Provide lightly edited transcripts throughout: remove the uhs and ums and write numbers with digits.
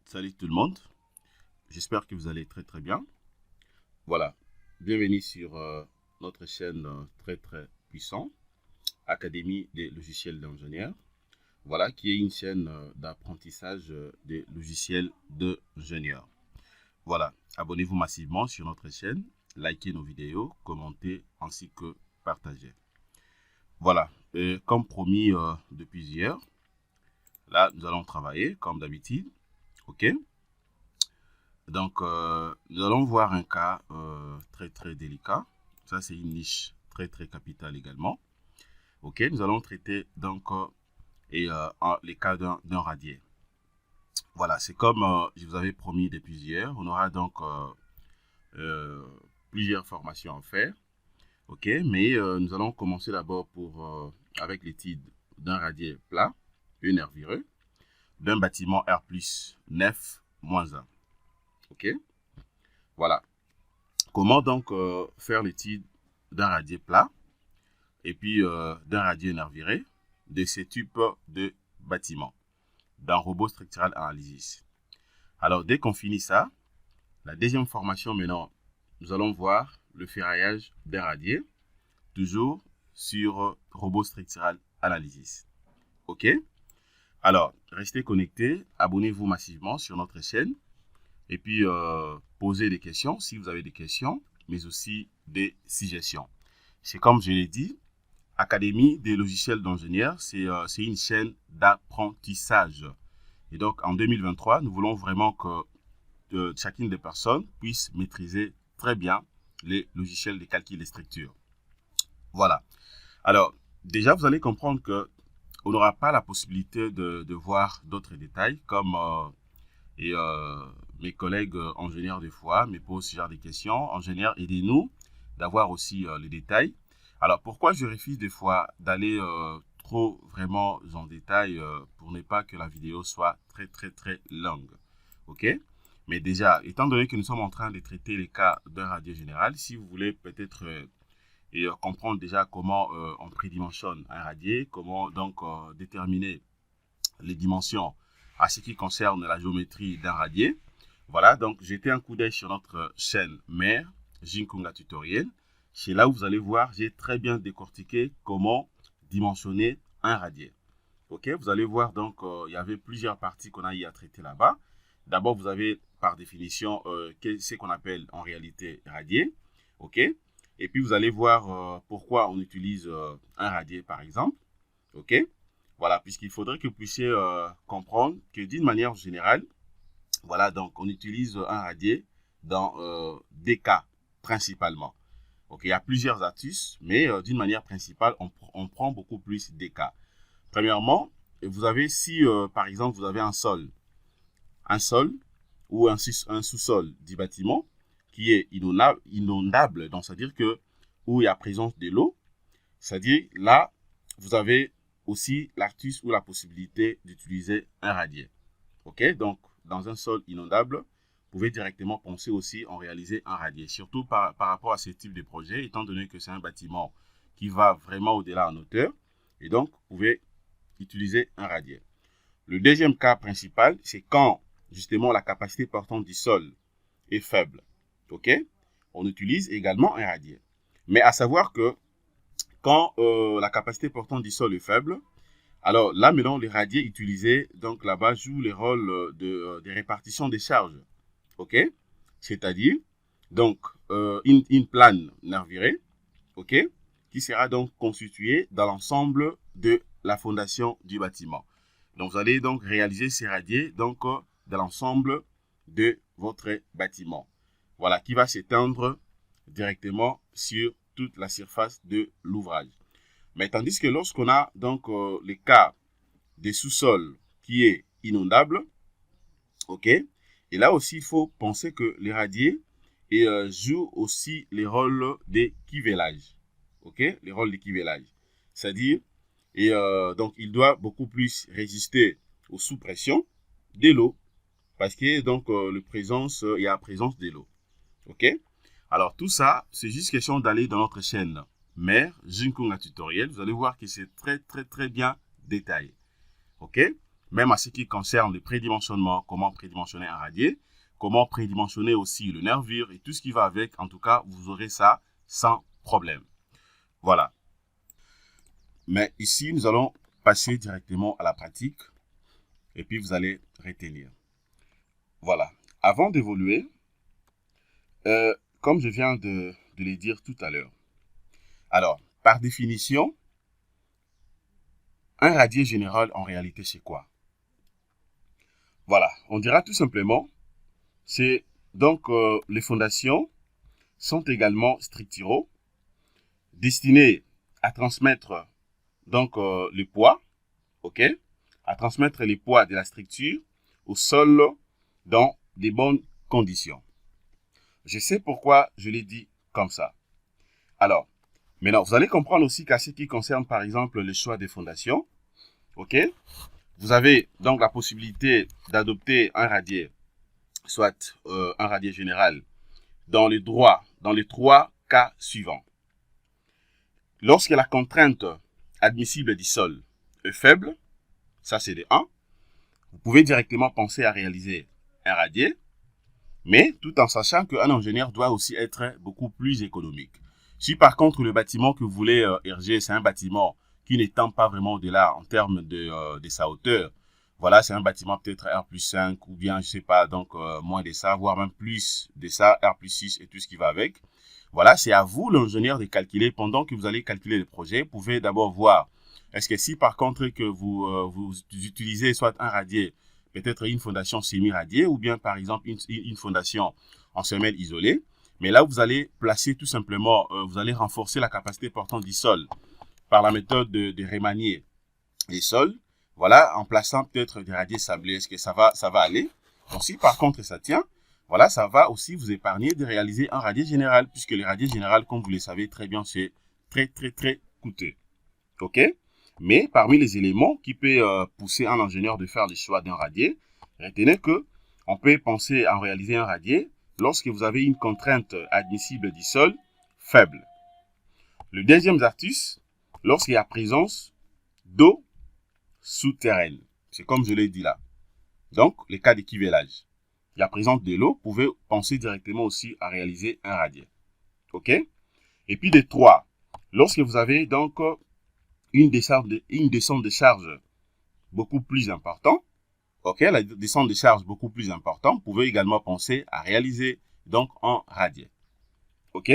Salut tout le monde, j'espère que vous allez très bien. Voilà, bienvenue sur notre chaîne très puissante, Académie des logiciels d'ingénieurs. Voilà, qui est une chaîne d'apprentissage des logiciels d'ingénieurs. Voilà, abonnez-vous massivement sur notre chaîne, likez nos vidéos, commentez ainsi que partagez. Voilà, et comme promis depuis hier, là nous allons travailler comme d'habitude, ok? Donc, nous allons voir un cas très délicat. Ça, c'est une niche très capitale également. Ok, nous allons traiter donc les cas d'un radier. Voilà, c'est comme je vous avais promis depuis hier. On aura donc plusieurs formations à faire. Ok, mais nous allons commencer d'abord avec l'étude d'un radier plat, nervureux, d'un bâtiment R plus 9-1. Ok, voilà. Comment donc faire l'étude d'un radier plat et puis d'un radier nervuré de ce type de bâtiment dans Robot Structural Analysis. Alors, dès qu'on finit ça, la deuxième formation maintenant, nous allons voir le ferraillage d'un radier, toujours sur Robot Structural Analysis. OK? Alors, restez connectés, abonnez-vous massivement sur notre chaîne et puis posez des questions si vous avez des questions, mais aussi des suggestions. C'est comme je l'ai dit, Académie des logiciels d'ingénieurs, c'est une chaîne d'apprentissage. Et donc, en 2023, nous voulons vraiment que chacune des personnes puisse maîtriser très bien les logiciels de calcul des structures. Voilà. Alors, déjà, vous allez comprendre qu'on n'aura pas la possibilité de voir d'autres détails, comme mes collègues ingénieurs des fois me posent ce genre de questions. Ingénieurs, aidez-nous d'avoir aussi les détails. Alors, pourquoi je refuse des fois d'aller trop vraiment en détail pour ne pas que la vidéo soit très longue. OK? Mais déjà, étant donné que nous sommes en train de traiter les cas d'un radier général, si vous voulez peut-être comprendre déjà comment on prédimensionne un radier, comment donc déterminer les dimensions à ce qui concerne la géométrie d'un radier. Voilà, donc jetez un coup d'œil sur notre chaîne mère, Jinkunga Tutoriel. C'est là où vous allez voir, j'ai très bien décortiqué comment dimensionner un radier. Ok, vous allez voir donc, il y avait plusieurs parties qu'on a eu à traiter là-bas. D'abord, vous avez par définition ce qu'on appelle en réalité radier. Ok, et puis vous allez voir pourquoi on utilise un radier par exemple. Ok, voilà, puisqu'il faudrait que vous puissiez comprendre que d'une manière générale, voilà, donc on utilise un radier dans des cas principalement. Ok, il y a plusieurs astuces, mais d'une manière principale, on prend beaucoup plus des cas. Premièrement, vous avez, si par exemple vous avez un sol ou un sous-sol du bâtiment qui est inondable, donc c'est-à-dire que où il y a présence de l'eau, c'est-à-dire là, vous avez aussi l'astuce ou la possibilité d'utiliser un radier. Ok, donc dans un sol inondable, vous pouvez directement penser aussi en réaliser un radier, surtout par rapport à ce type de projet, étant donné que c'est un bâtiment qui va vraiment au-delà en hauteur, et donc vous pouvez utiliser un radier. Le deuxième cas principal, c'est quand justement la capacité portante du sol est faible. Ok, on utilise également un radier. Mais à savoir que quand la capacité portante du sol est faible, alors là maintenant les radiers utilisés donc là-bas jouent le rôle de répartition des charges. Ok, c'est-à-dire donc une plane nervurée, ok, qui sera donc constituée dans l'ensemble de la fondation du bâtiment. Donc vous allez donc réaliser ces radiers donc dans l'ensemble de votre bâtiment. Voilà, qui va s'étendre directement sur toute la surface de l'ouvrage. Mais tandis que lorsqu'on a donc le cas des sous-sols qui est inondable, ok, et là aussi il faut penser que les radiers jouent aussi les rôles d'équivelage, ok, les rôles d'équivelage, c'est-à-dire donc il doit beaucoup plus résister aux sous-pressions de l'eau parce que donc il y a présence de l'eau, ok. Alors tout ça, c'est juste question d'aller dans notre chaîne mère Jinkunga Tutoriel. Vous allez voir que c'est très bien détaillé. Ok? même à ce qui concerne le prédimensionnement, comment prédimensionner un radier, comment prédimensionner aussi le nervure et tout ce qui va avec. En tout cas, vous aurez ça sans problème. Voilà. Mais ici, nous allons passer directement à la pratique et puis vous allez retenir. Voilà. Avant d'évoluer, comme je viens de le dire tout à l'heure, alors, par définition, un radier général, en réalité, c'est quoi? Voilà, on dira tout simplement, c'est donc les fondations sont également structuraux, destinées à transmettre donc le poids, ok, à transmettre les poids de la structure au sol dans des bonnes conditions. Je sais pourquoi je l'ai dit comme ça. Alors, maintenant, vous allez comprendre aussi qu'à ce qui concerne, par exemple, le choix des fondations, ok, vous avez donc la possibilité d'adopter un radier, soit un radier général, dans les trois cas suivants. Lorsque la contrainte admissible du sol est faible, ça c'est de 1, vous pouvez directement penser à réaliser un radier, mais tout en sachant qu'un ingénieur doit aussi être beaucoup plus économique. Si par contre le bâtiment que vous voulez ériger, c'est un bâtiment qui n'étend pas vraiment au-delà en termes de sa hauteur, voilà, c'est un bâtiment peut-être R+5 ou bien, je sais pas, donc moins de ça, voire même plus de ça, R+6 et tout ce qui va avec. Voilà, c'est à vous, l'ingénieur, de calculer. Pendant que vous allez calculer le projet, vous pouvez d'abord voir, est-ce que si par contre que vous utilisez soit un radier, peut-être une fondation semi-radiée, ou bien par exemple une fondation en semelle isolée, mais là, vous allez placer tout simplement, vous allez renforcer la capacité portante du sol par la méthode de remanier les sols. Voilà, en plaçant peut-être des radiers sablés, est-ce que ça va aller? Donc si par contre ça tient, voilà, ça va aussi vous épargner de réaliser un radier général, puisque les radiers généraux, comme vous le savez très bien, c'est très coûteux. Ok? Mais parmi les éléments qui peuvent pousser un ingénieur de faire le choix d'un radier, retenez que on peut penser à réaliser un radier lorsque vous avez une contrainte admissible du sol faible. Le deuxième astuce, lorsqu'il y a présence d'eau souterraine. C'est comme je l'ai dit là. Donc, les cas d'équivalage. La présence de l'eau, vous pouvez penser directement aussi à réaliser un radier. OK? Et puis, de 3, lorsque vous avez donc une descente de charge beaucoup plus importante, OK, la descente de charge beaucoup plus importante, vous pouvez également penser à réaliser donc un radier. OK?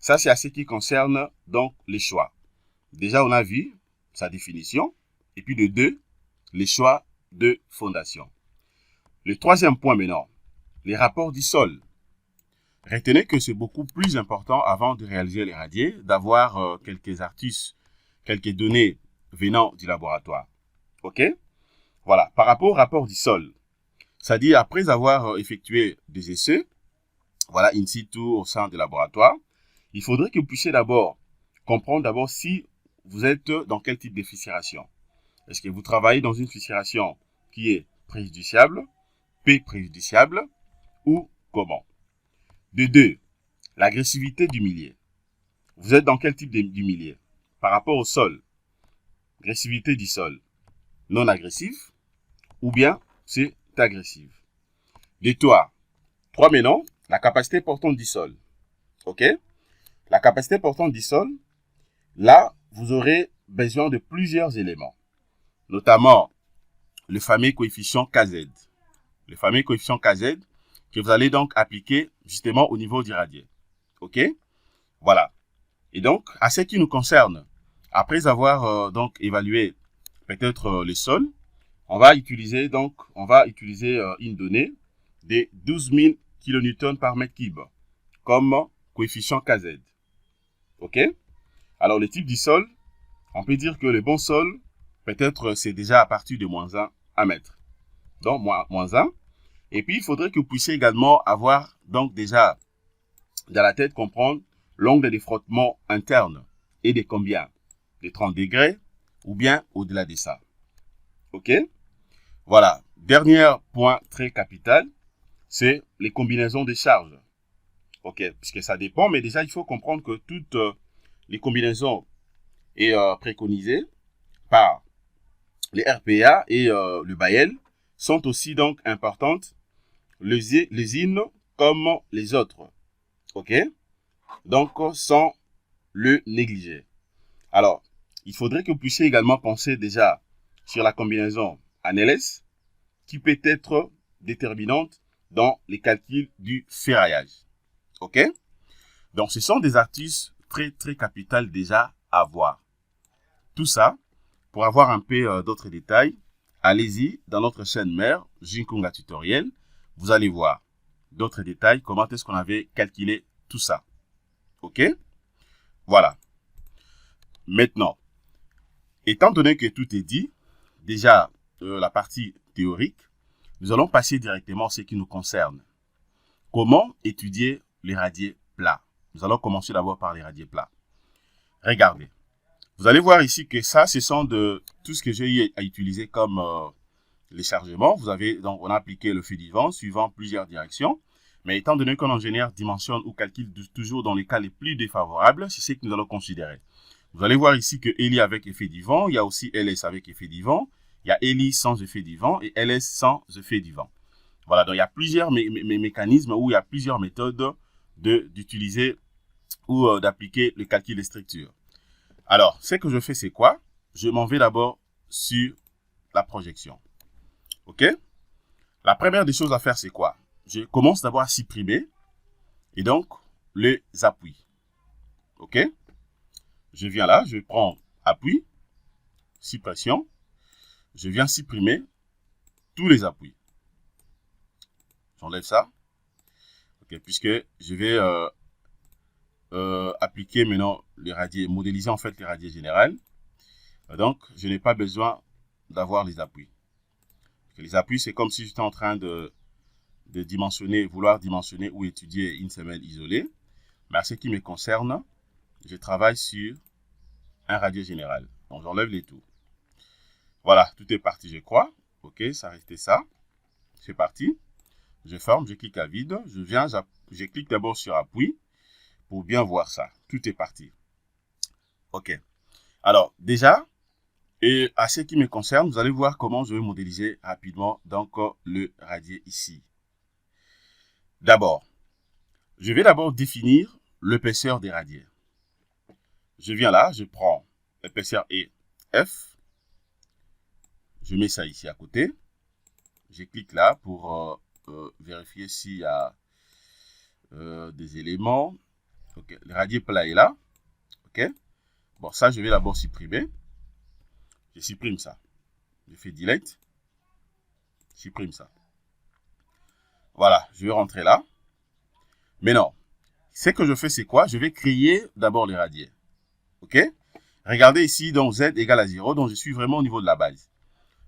Ça, c'est à ce qui concerne donc les choix. Déjà, on a vu sa définition. Et puis de 2, les choix de fondation. Le troisième point maintenant, les rapports du sol. Retenez que c'est beaucoup plus important avant de réaliser les radiers d'avoir quelques astuces, quelques données venant du laboratoire. OK? Voilà, par rapport au rapport du sol, c'est-à-dire après avoir effectué des essais, voilà, in situ au sein du laboratoire, il faudrait que vous puissiez d'abord comprendre d'abord si vous êtes dans quel type de fissuration. Est-ce que vous travaillez dans une fissuration qui est préjudiciable, peu préjudiciable ou comment? De 2, l'agressivité du milieu. Vous êtes dans quel type du milieu? Par rapport au sol, agressivité du sol, non agressif ou bien c'est agressif. De 3 maintenant, la capacité portante du sol. OK? La capacité portante du sol, là, vous aurez besoin de plusieurs éléments, notamment le fameux coefficient KZ. Le fameux coefficient KZ que vous allez donc appliquer justement au niveau du radier. OK? Voilà. Et donc, à ce qui nous concerne, après avoir donc évalué peut-être le sol, on va utiliser une donnée de 12 000 kN par mètre cube comme coefficient KZ. OK? Alors, le type du sol, on peut dire que le bon sol, peut-être c'est déjà à partir de -1 à mettre. Donc, -1. Et puis, il faudrait que vous puissiez également avoir, donc déjà, dans la tête, comprendre l'angle de frottement interne et de combien? De 30 degrés ou bien au-delà de ça. OK? Voilà. Dernier point très capital, c'est les combinaisons de charges. OK? Puisque ça dépend, mais déjà, il faut comprendre que toutes les combinaisons est préconisée par les RPA et le Bayel sont aussi donc importantes, les usines comme les autres. OK? Donc, sans le négliger. Alors, il faudrait que vous puissiez également penser déjà sur la combinaison ANLS qui peut être déterminante dans les calculs du ferraillage. OK? Donc, ce sont des astuces très, très capitales déjà à voir. Tout ça, pour avoir un peu d'autres détails, allez-y dans notre chaîne mère, Jinkunga Tutoriel. Vous allez voir d'autres détails, comment est-ce qu'on avait calculé tout ça. OK? Voilà. Maintenant, étant donné que tout est dit, déjà la partie théorique, nous allons passer directement à ce qui nous concerne. Comment étudier les radiers plats? Nous allons commencer d'abord par les radiers plats. Regardez. Vous allez voir ici que ça, ce sont de tout ce que j'ai eu à utiliser comme les chargements. Donc, on a appliqué le fait du vent suivant plusieurs directions. Mais étant donné qu'un ingénieur dimensionne ou calcule toujours dans les cas les plus défavorables, c'est ce que nous allons considérer. Vous allez voir ici que ELI avec effet du vent, il y a aussi LS avec effet du vent, il y a ELI sans effet du vent et LS sans effet du vent. Voilà, donc il y a plusieurs mécanismes ou il y a plusieurs méthodes d'utiliser ou d'appliquer le calcul des structures. Alors, ce que je fais, c'est quoi? Je m'en vais d'abord sur la projection. OK? La première des choses à faire, c'est quoi? Je commence d'abord à supprimer et donc les appuis. OK? Je viens là, je prends appui, suppression. Je viens supprimer tous les appuis. J'enlève ça. OK, puisque je vais appliquer maintenant les radiers, modéliser en fait les radiers générales. Donc, je n'ai pas besoin d'avoir les appuis. Les appuis, c'est comme si j'étais en train de dimensionner, vouloir dimensionner ou étudier une semelle isolée. Mais à ce qui me concerne, je travaille sur un radier général. Donc, j'enlève les tout. Voilà, tout est parti, je crois. OK, ça restait ça. C'est parti. Je forme, je clique à vide. Je clique d'abord sur appui pour bien voir ça. Tout est parti. OK. Alors, déjà, et à ce qui me concerne, vous allez voir comment je vais modéliser rapidement donc le radier ici. D'abord, je vais d'abord définir l'épaisseur des radiers. Je viens là, je prends l'épaisseur EF. Je mets ça ici à côté. Je clique là pour vérifier s'il y a des éléments. OK, le radier plat est là. OK. Bon, ça, je vais d'abord supprimer. Je supprime ça. Je fais delete. Je supprime ça. Voilà, je vais rentrer là. Maintenant, ce que je fais, c'est quoi? Je vais créer d'abord les radiers. OK? Regardez ici, donc Z égale à 0. Donc, je suis vraiment au niveau de la base.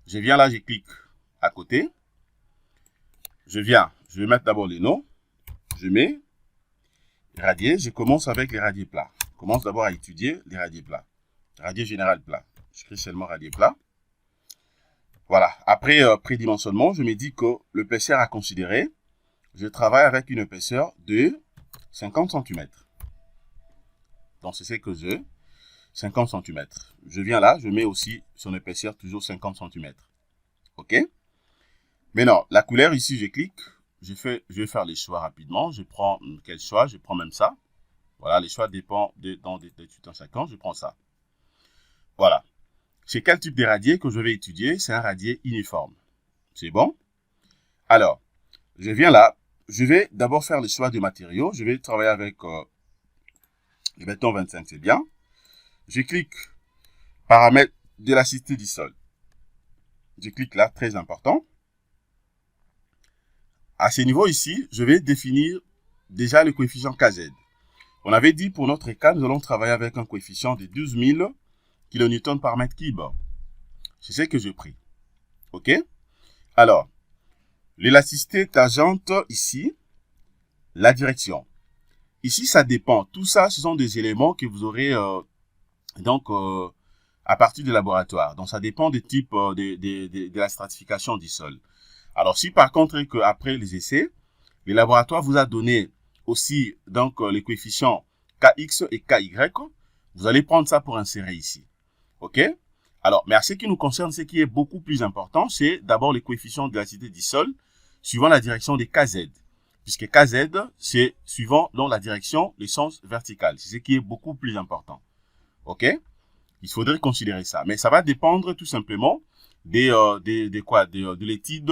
Je viens là, je clique à côté. Je vais mettre d'abord les noms. Je mets radier. Je commence avec les radiers plats. Je commence d'abord à étudier les radiers plats. Radier général plat. Je crée seulement radier plat. Voilà. Après prédimensionnement, je me dis que l'épaisseur à considérer, je travaille avec une épaisseur de 50 cm. Donc, c'est ce que je... 50 cm. Je viens là, je mets aussi son épaisseur toujours 50 cm. OK? Maintenant, la couleur ici, je clique. Je vais faire les choix rapidement. Je prends quel choix? Je prends même ça. Voilà, les choix dépendent dans des études en 50. Je prends ça. Voilà. C'est quel type de radier que je vais étudier? C'est un radier uniforme. C'est bon? Alors, je viens là. Je vais d'abord faire le choix de matériaux. Je vais travailler avec le béton 25, c'est bien. Je clique paramètres d'élasticité du sol. Je clique là, très important. À ce niveau ici, je vais définir déjà le coefficient KZ. On avait dit pour notre cas, nous allons travailler avec un coefficient de 12 000 kN par mètre cube. C'est ce que j'ai pris. OK? Alors, l'élasticité tangente ici, la direction. Ici, ça dépend. Tout ça, ce sont des éléments que vous aurez à partir du laboratoire. Donc, ça dépend des types de la stratification du sol. Alors, si par contre, après les essais, le laboratoire vous a donné aussi donc les coefficients Kx et Ky, vous allez prendre ça pour insérer ici. OK? Alors, mais à ce qui nous concerne, ce qui est beaucoup plus important, c'est d'abord les coefficients de densité du sol suivant la direction des KZ. Puisque KZ, c'est suivant dans la direction, le sens vertical. C'est ce qui est beaucoup plus important. OK? Il faudrait considérer ça. Mais ça va dépendre tout simplement de l'étude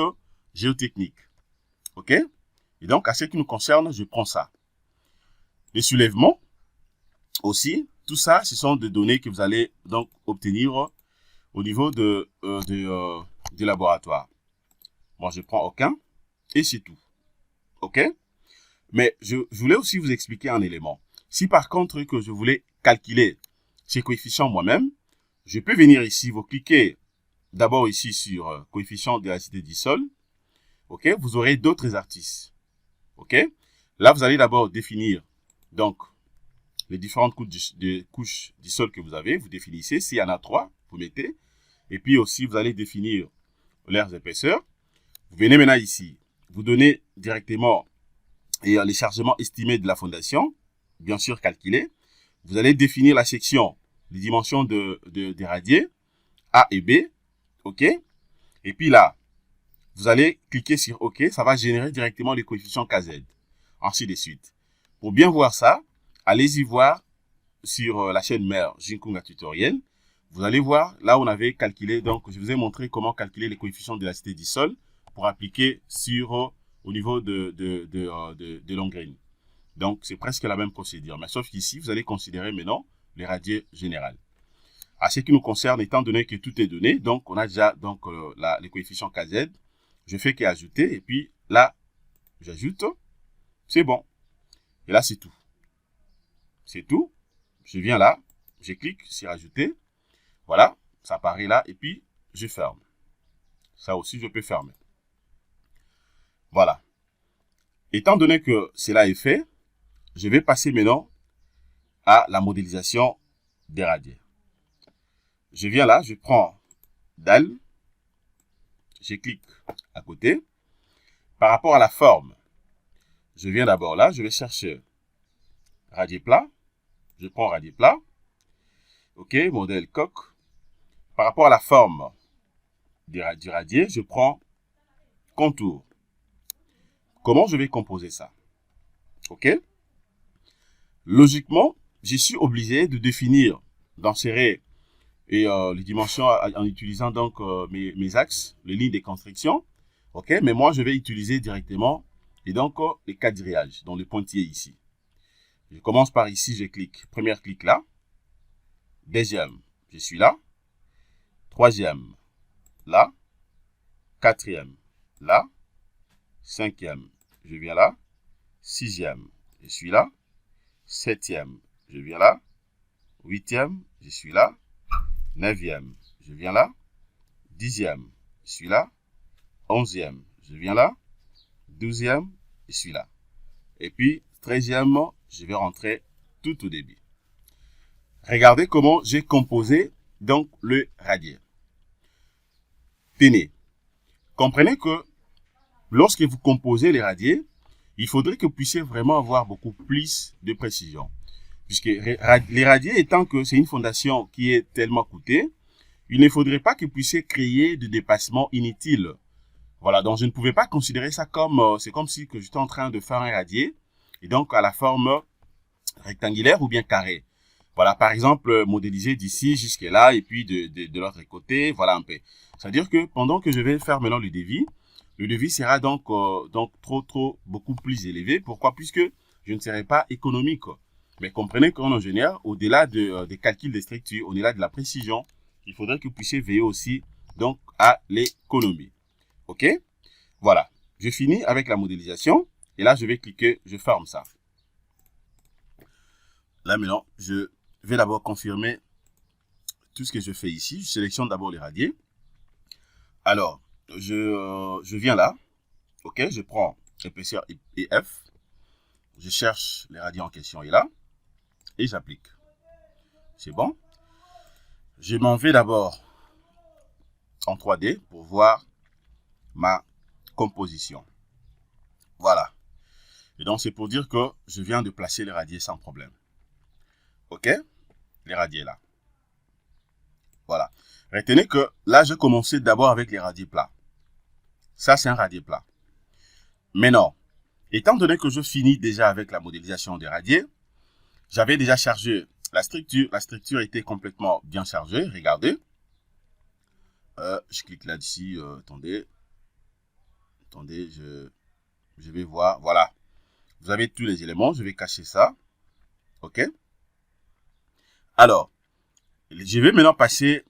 géotechnique. OK? Et donc, à ce qui nous concerne, je prends ça. Les soulèvements, aussi, tout ça, ce sont des données que vous allez donc obtenir au niveau du laboratoire. Moi, je prends aucun et c'est tout. OK? Mais je voulais aussi vous expliquer un élément. Si par contre que je voulais calculer ces coefficients moi-même, je peux venir ici, vous cliquez d'abord ici sur coefficient de densité du sol. OK? Vous aurez d'autres exercices. OK? Là, vous allez d'abord définir donc les différentes couches du sol que vous avez. Vous définissez. S'il y en a 3, vous mettez. Et puis aussi, vous allez définir leurs épaisseurs. Vous venez maintenant ici. Vous donnez directement les chargements estimés de la fondation. Bien sûr, calculés. Vous allez définir la section, les dimensions des radiers A et B. OK? Et puis là, vous allez cliquer sur OK. Ça va générer directement les coefficients KZ. Ainsi de suite. Pour bien voir ça, allez-y voir sur la chaîne mère Jinkunga Tutoriel. Vous allez voir, là on avait calculé, donc je vous ai montré comment calculer les coefficients de densité du sol pour appliquer au niveau de Longrine. Donc c'est presque la même procédure, mais sauf qu'ici, vous allez considérer maintenant les radiers générales. À ce qui nous concerne, étant donné que tout est donné, donc on a déjà donc, les coefficients KZ, je fais qu'ajouter, et puis là, j'ajoute, c'est bon. Et là, c'est tout. C'est tout. Je viens là, je clique sur ajouter. Voilà, ça apparaît là, et puis je ferme. Ça aussi, je peux fermer. Voilà. Étant donné que cela est fait, je vais passer maintenant à la modélisation des radiers. Je viens là, je prends dalle, je clique à côté. Par rapport à la forme, je viens d'abord là, je vais chercher radier plat. Je prends radier plat. OK, modèle coque. Par rapport à la forme du radier, je prends contour. Comment je vais composer ça? OK? Logiquement, je suis obligé de définir, d'insérer les dimensions en utilisant donc mes axes, les lignes de construction. OK? Mais moi, je vais utiliser directement et donc les quadrillages, donc les pointillés ici. Je commence par ici, je clique. Premier clic là. Deuxième, je suis là. Troisième, là. Quatrième, là. Cinquième, je viens là. Sixième, je suis là. Septième, je viens là. Huitième, je suis là. Neuvième, je viens là. Dixième, je suis là. Onzième, je viens là. Douzième, je suis là. Et puis, 13e, je vais rentrer tout au début. Regardez comment j'ai composé donc le radier. Tenez, comprenez que lorsque vous composez les radiers, il faudrait que vous puissiez vraiment avoir beaucoup plus de précision. Puisque les radiers, étant que c'est une fondation qui est tellement coûtée, il ne faudrait pas que vous puissiez créer de dépassements inutiles. Voilà, donc je ne pouvais pas considérer ça comme, c'est comme si que j'étais en train de faire un radier, et donc à la forme rectangulaire ou bien carrée. Voilà, par exemple, modéliser d'ici jusque là, et puis de l'autre côté, voilà un peu. C'est-à-dire que pendant que je vais faire maintenant le devis sera donc, beaucoup plus élevé. Pourquoi? Puisque je ne serai pas économique. Mais comprenez qu'en ingénieur, au-delà des calculs des structures, au-delà de la précision, il faudrait que vous puissiez veiller aussi donc à l'économie. OK? Voilà. Je finis avec la modélisation. Et là, je vais cliquer, je ferme ça. Là, maintenant, je vais d'abord confirmer tout ce que je fais ici. Je sélectionne d'abord les radiers. Alors, je viens là. OK? Je prends épaisseur EF. Je cherche les radiers en question et là. Et j'applique. C'est bon? Je m'en vais d'abord en 3D pour voir ma composition. Voilà. Et donc, c'est pour dire que je viens de placer les radiers sans problème. OK? Les radiers là. Voilà. Retenez que là, je commençais d'abord avec les radiers plats. Ça, c'est un radier plat. Maintenant, étant donné que je finis déjà avec la modélisation des radiers, j'avais déjà chargé la structure. La structure était complètement bien chargée. Regardez. Je clique là-dessus. Attendez, je vais voir. Voilà. Vous avez tous les éléments. Je vais cacher ça. OK. Alors, je vais maintenant passer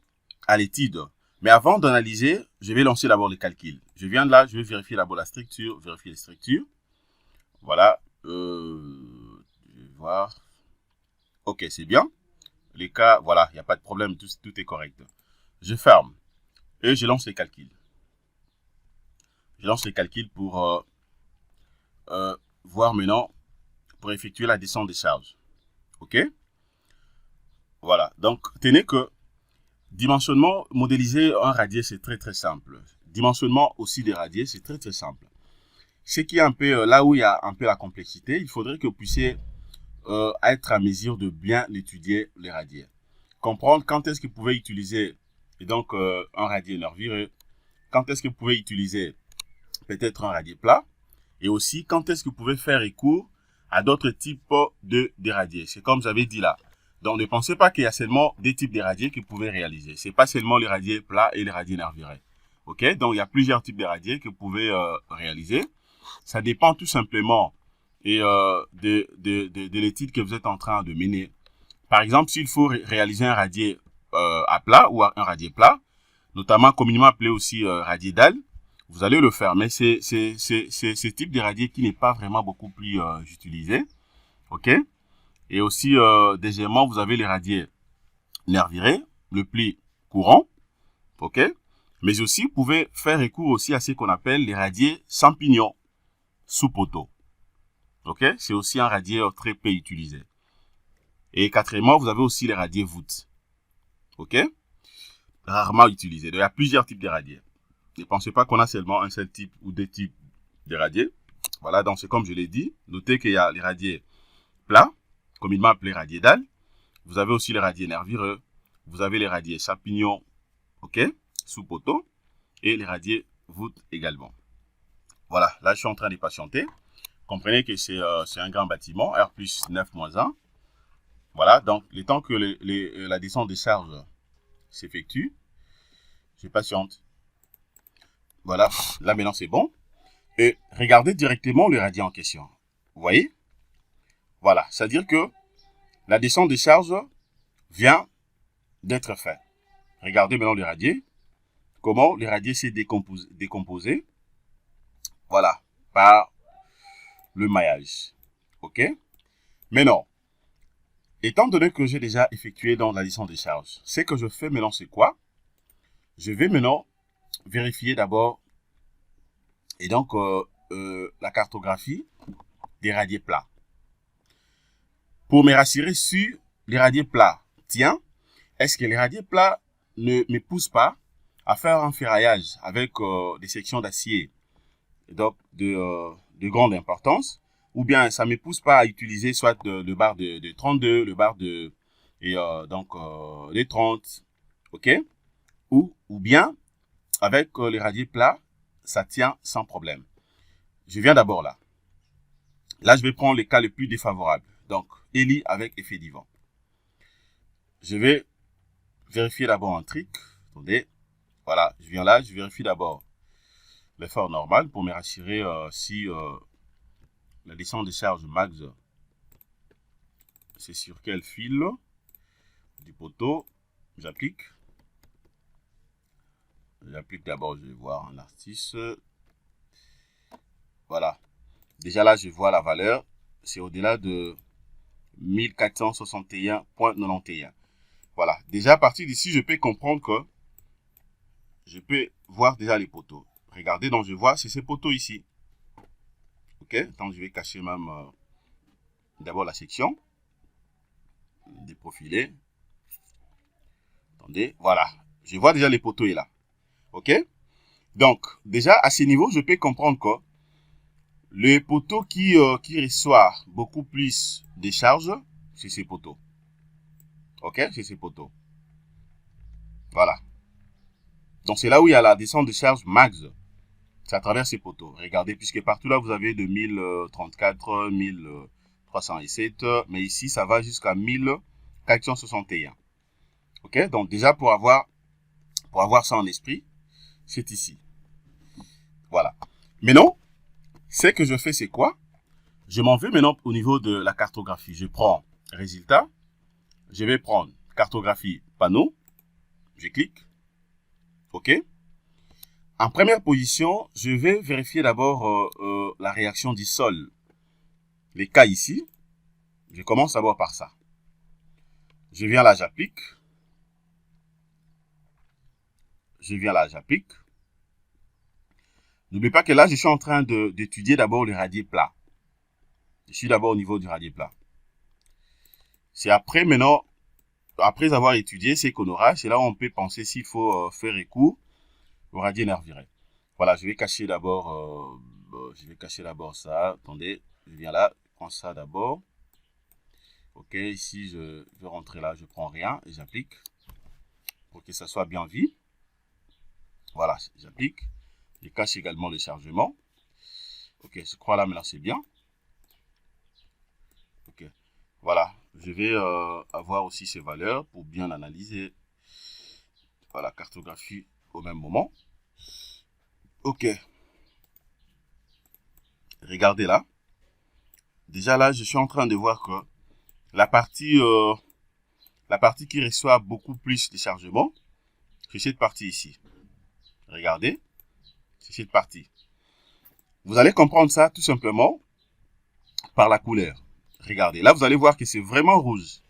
à l'étude. Mais avant d'analyser, je vais lancer d'abord les calculs. Je viens de là, je vais vérifier d'abord la structure, vérifier les structures. Voilà. Je vais voir. OK, c'est bien. Les cas, voilà, il n'y a pas de problème, tout est correct. Je ferme et je lance les calculs. Je lance les calculs pour voir maintenant, pour effectuer la descente des charges. OK? Voilà. Donc, tenez que dimensionnement, modéliser un radier, c'est très très simple. Dimensionnement aussi des radiers, c'est très très simple. Ce qui est un peu là où il y a un peu la complexité, il faudrait que vous puissiez être à mesure de bien étudier les radiers. Comprendre quand est-ce que vous pouvez utiliser et donc un radier nervuré, quand est-ce que vous pouvez utiliser peut-être un radier plat, et aussi quand est-ce que vous pouvez faire recours à d'autres types de radiers. C'est comme j'avais dit là. Donc ne pensez pas qu'il y a seulement des types de radiers que vous pouvez réaliser. Ce n'est pas seulement les radiers plats et les radiers nervurés. OK? Donc il y a plusieurs types de radiers que vous pouvez réaliser. Ça dépend tout simplement de l'étude que vous êtes en train de mener. Par exemple, s'il faut réaliser un radier à plat ou un radier plat, notamment communément appelé aussi radier dalle, vous allez le faire. Mais c'est ce type de radier qui n'est pas vraiment beaucoup plus utilisé. OK? Et aussi, deuxièmement, vous avez les radiers nervurés, le pli courant. OK? Mais aussi, vous pouvez faire recours aussi à ce qu'on appelle les radiers sans pignon, sous poteau. OK? C'est aussi un radier très peu utilisé. Et quatrièmement, vous avez aussi les radiers voûtes. OK? Rarement utilisés. Donc, il y a plusieurs types de radiers. Ne pensez pas qu'on a seulement un seul type ou deux types de radiers. Voilà, donc c'est comme je l'ai dit. Notez qu'il y a les radiers plats, communément appelés radiers dalle. Vous avez aussi les radiers nervureux. Vous avez les radiers champignons, OK, sous poteau. Et les radiers voûtes également. Voilà, là je suis en train de patienter. Comprenez que c'est un grand bâtiment, R plus 9-1. Voilà, donc le temps que la descente des charges s'effectue, je patiente. Voilà, là maintenant c'est bon. Et regardez directement le radier en question. Vous voyez? Voilà, c'est-à-dire que la descente des charges vient d'être faite. Regardez maintenant le radier. Comment le radier s'est décomposé. Voilà, par le maillage. OK? Maintenant, étant donné que j'ai déjà effectué dans la descente des charges, ce que je fais maintenant, c'est quoi? Je vais maintenant vérifier d'abord et donc la cartographie des radiers plats. Pour me rassurer sur les radiers plats, tiens, est-ce que les radiers plats ne me poussent pas à faire un ferraillage avec des sections d'acier donc de grande importance, ou bien ça ne me pousse pas à utiliser soit le bar de 32, le bar de les 30, OK? Ou bien avec les radiers plats, ça tient sans problème. Je viens d'abord là. Là, je vais prendre les cas les plus défavorables. Donc, hélice avec effet divan. Je vais vérifier d'abord un truc. Attendez. Voilà, je viens là, je vérifie d'abord l'effort normal pour me rassurer si la descente de charge max, c'est sur quel fil du poteau. J'applique. J'applique d'abord, je vais voir un artiste. Voilà. Déjà là, je vois la valeur. C'est au-delà de 1461.91. Voilà. Déjà, à partir d'ici, je peux comprendre que je peux voir déjà les poteaux. Regardez, donc je vois, c'est ces poteaux ici. OK? Donc, je vais cacher même d'abord la section. Déprofiler. Attendez, voilà. Je vois déjà les poteaux là. OK? Donc, déjà, à ce niveau, je peux comprendre que le poteau qui reçoit beaucoup plus de charges, c'est ces poteaux. OK? C'est ces poteaux. Voilà. Donc, c'est là où il y a la descente de charge max. C'est à travers ces poteaux. Regardez, puisque partout là, vous avez de 1034, 1307. Mais ici, ça va jusqu'à 1461. OK? Donc, déjà, pour avoir ça en esprit, c'est ici. Voilà. Maintenant, ce que je fais, c'est quoi? Je m'en vais maintenant au niveau de la cartographie. Je prends résultat. Je vais prendre cartographie panneau. Je clique. OK. En première position, je vais vérifier d'abord la réaction du sol. Les cas ici. Je commence d'abord par ça. Je viens là, j'applique. Je viens là, j'applique. N'oubliez pas que là, je suis en train d'étudier d'abord le radier plat. Je suis d'abord au niveau du radier plat. C'est après, maintenant, après avoir étudié ces conorages, c'est là où on peut penser s'il faut faire recours au radier nervuré. Voilà, je vais cacher d'abord ça. Attendez, je viens là, je prends ça d'abord. OK, ici, je vais rentrer là, je prends rien et j'applique pour que ça soit bien vu. Voilà, j'applique. Je cache également le chargement. OK, je crois là, maintenant, c'est bien. OK, voilà. Je vais avoir aussi ces valeurs pour bien analyser la cartographie au même moment. OK. Regardez là. Déjà là, je suis en train de voir que la partie qui reçoit beaucoup plus de chargement, c'est cette partie ici. Regardez, c'est cette partie. Vous allez comprendre ça tout simplement par la couleur. Regardez, là vous allez voir que c'est vraiment rouge.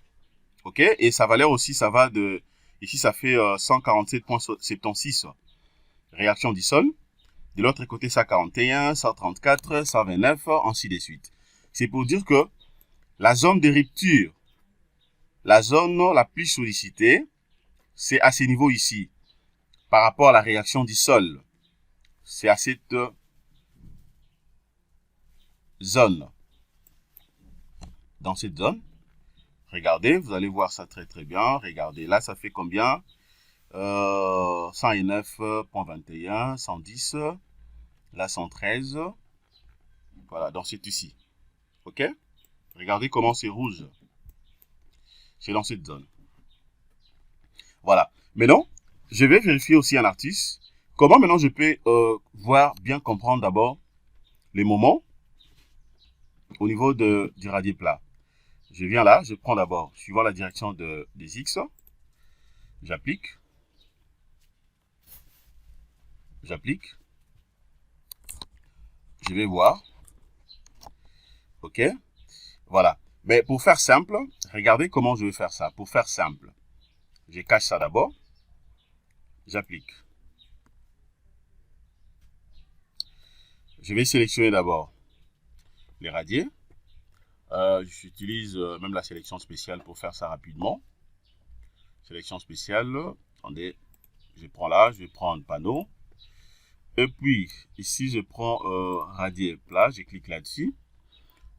OK? Et sa valeur aussi, ça va de... Ici, ça fait 147,76 réaction du sol. De l'autre côté, 141, 134, 129, ainsi de suite. C'est pour dire que la zone de rupture, la zone la plus sollicitée, c'est à ce niveau ici. Par rapport à la réaction du sol. C'est à cette zone. Dans cette zone. Regardez, vous allez voir ça très très bien. Regardez, là ça fait combien 109,21, 110, là 113. Voilà, donc c'est ici. OK? Regardez comment c'est rouge. C'est dans cette zone. Voilà. Maintenant, je vais vérifier aussi un artiste. Comment maintenant je peux bien comprendre d'abord les moments au niveau du radier plat. Je viens là, je prends d'abord, suivant la direction des X, j'applique. J'applique. Je vais voir. OK. Voilà. Mais pour faire simple, regardez comment je vais faire ça. Pour faire simple, je cache ça d'abord. J'applique. Je vais sélectionner d'abord les radiers. J'utilise même la sélection spéciale pour faire ça rapidement. Sélection spéciale. Attendez, je prends là, je vais prendre panneau. Et puis, ici, je prends radier plat, je clique là-dessus.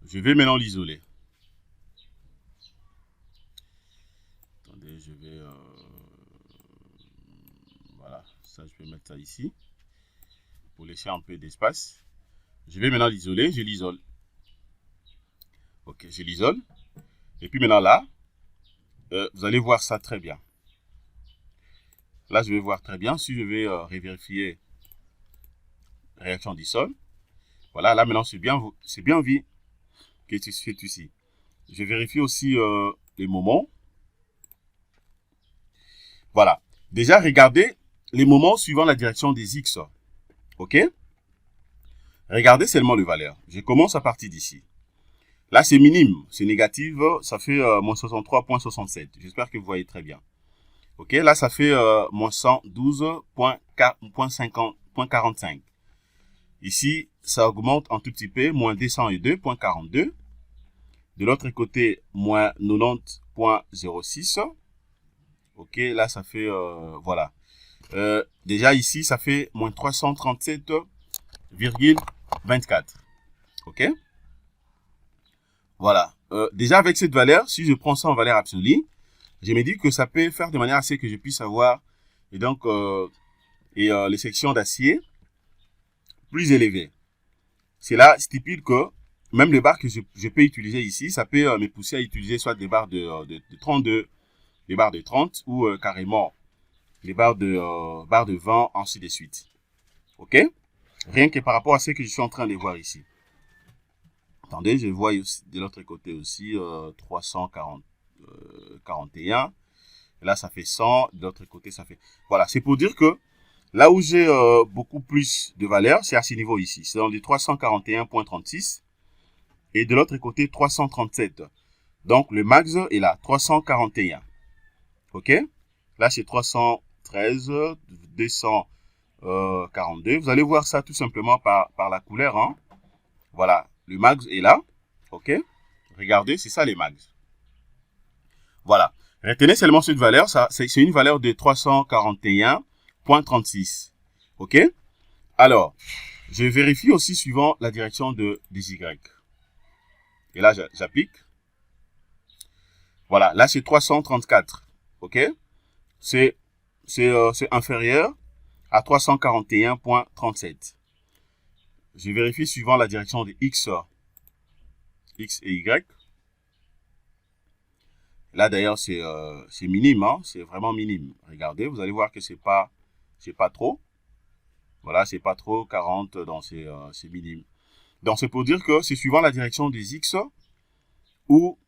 Je vais maintenant l'isoler. Attendez, je vais... voilà, ça, je vais mettre ça ici. Pour laisser un peu d'espace. Je vais maintenant l'isoler, je l'isole. OK, je l'isole. Et puis maintenant là, vous allez voir ça très bien. Là, je vais voir très bien. Si je vais revérifier réaction du sol. Voilà, là maintenant, c'est bien vu que tu fais ici. Je vérifie aussi les moments. Voilà. Déjà, regardez les moments suivant la direction des X. OK? Regardez seulement les valeurs. Je commence à partir d'ici. Là, c'est minime, c'est négatif, ça fait moins 63,67. J'espère que vous voyez très bien. OK, là, ça fait moins 112,45. Ici, ça augmente un tout petit peu, moins 202,42. De l'autre côté, moins 90,06. OK, là, ça fait, voilà. Déjà, ici, ça fait moins 337,24. OK? Voilà. Déjà, avec cette valeur, si je prends ça en valeur absolue, je me dis que ça peut faire de manière à ce que je puisse avoir et donc les sections d'acier plus élevées. C'est là, c'est typique que même les barres que je peux utiliser ici, ça peut me pousser à utiliser soit des barres de 32, des barres de 30 ou carrément les barres de 20, ainsi de suite. OK? Rien que par rapport à ce que je suis en train de voir ici. Attendez, je vois aussi, de l'autre côté aussi 341. Là, ça fait 100. De l'autre côté, ça fait... Voilà, c'est pour dire que là où j'ai beaucoup plus de valeur, c'est à ce niveau ici. C'est dans les 341.36. Et de l'autre côté, 337. Donc, le max est là, 341. OK? Là, c'est 313, 242. Vous allez voir ça tout simplement par la couleur. Hein. Voilà, le max est là. OK? Regardez, c'est ça les max. Voilà. Retenez seulement cette valeur. C'est une valeur de 341.36. OK? Alors, je vérifie aussi suivant la direction des Y. Et là, j'applique. Voilà, là, c'est 334. OK? C'est inférieur à 341.37. Je vérifie suivant la direction de X et Y. Là, d'ailleurs, c'est minime. Hein? C'est vraiment minime. Regardez, vous allez voir que c'est pas trop. Voilà, c'est pas trop 40, donc c'est minime. Donc, c'est pour dire que c'est suivant la direction des X où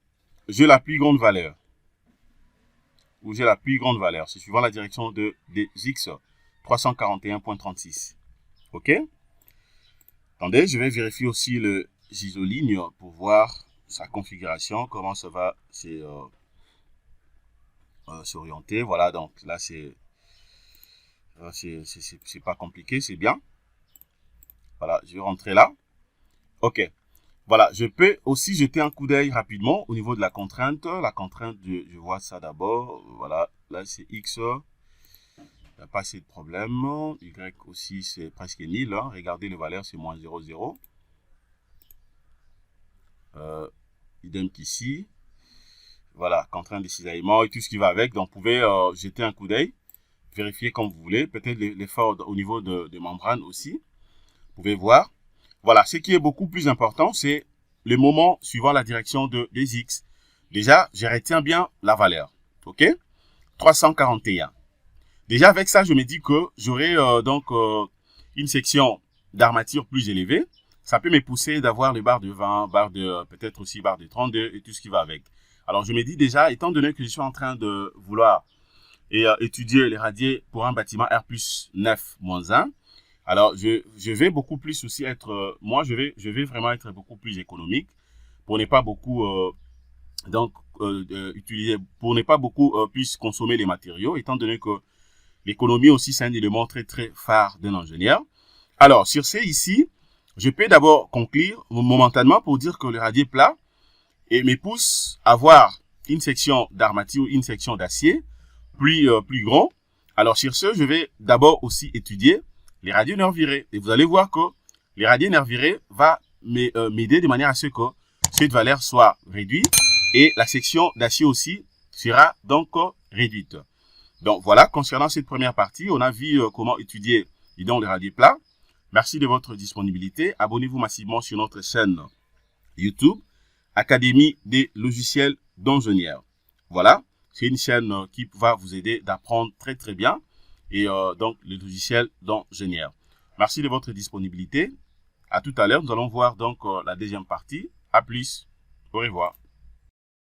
j'ai la plus grande valeur. C'est suivant la direction des X, 341.36. OK? Attendez, je vais vérifier aussi le isoligne pour voir sa configuration, comment ça va s'orienter. Voilà, donc là, c'est pas compliqué, c'est bien. Voilà, je vais rentrer là. OK. Voilà, je peux aussi jeter un coup d'œil rapidement au niveau de la contrainte. La contrainte, je vois ça d'abord. Voilà, là c'est X. Il n'y a pas assez de problème. Y aussi, c'est presque nil. Hein. Regardez les valeurs, c'est moins 0,0. Idem qu'ici. Voilà, contrainte de cisaillement et tout ce qui va avec. Donc, vous pouvez jeter un coup d'œil. Vérifier comme vous voulez. Peut-être l'effort au niveau de membrane aussi. Vous pouvez voir. Voilà, ce qui est beaucoup plus important, c'est le moment suivant la direction des X. Déjà, je retiens bien la valeur. OK? 341. Déjà, avec ça, je me dis que j'aurai une section d'armature plus élevée. Ça peut me pousser d'avoir les barres de 20, peut-être aussi barres de 32 et tout ce qui va avec. Alors, je me dis déjà, étant donné que je suis en train de vouloir étudier les radiers pour un bâtiment R+9-1, alors, je vais beaucoup plus aussi être, moi, je vais vraiment être beaucoup plus économique pour ne pas beaucoup, utiliser, pour ne pas beaucoup plus consommer les matériaux, étant donné que l'économie aussi, c'est un élément très, très phare d'un ingénieur. Alors, sur ce, ici, je peux d'abord conclure momentanément pour dire que le radier plat me pousse à avoir une section d'armature, une section d'acier plus grand. Alors, sur ce, je vais d'abord aussi étudier les radiers nervirés. Et vous allez voir que les radiers nervirés va m'aider de manière à ce que cette valeur soit réduite et la section d'acier aussi sera donc réduite. Donc voilà, concernant cette première partie, on a vu comment étudier les radiers plats. Merci de votre disponibilité. Abonnez-vous massivement sur notre chaîne YouTube, Académie des logiciels d'ingénieurs. Voilà, c'est une chaîne qui va vous aider d'apprendre très très bien. Et donc, les logiciels d'ingénieur. Merci de votre disponibilité. À tout à l'heure. Nous allons voir donc la deuxième partie. À plus. Au revoir.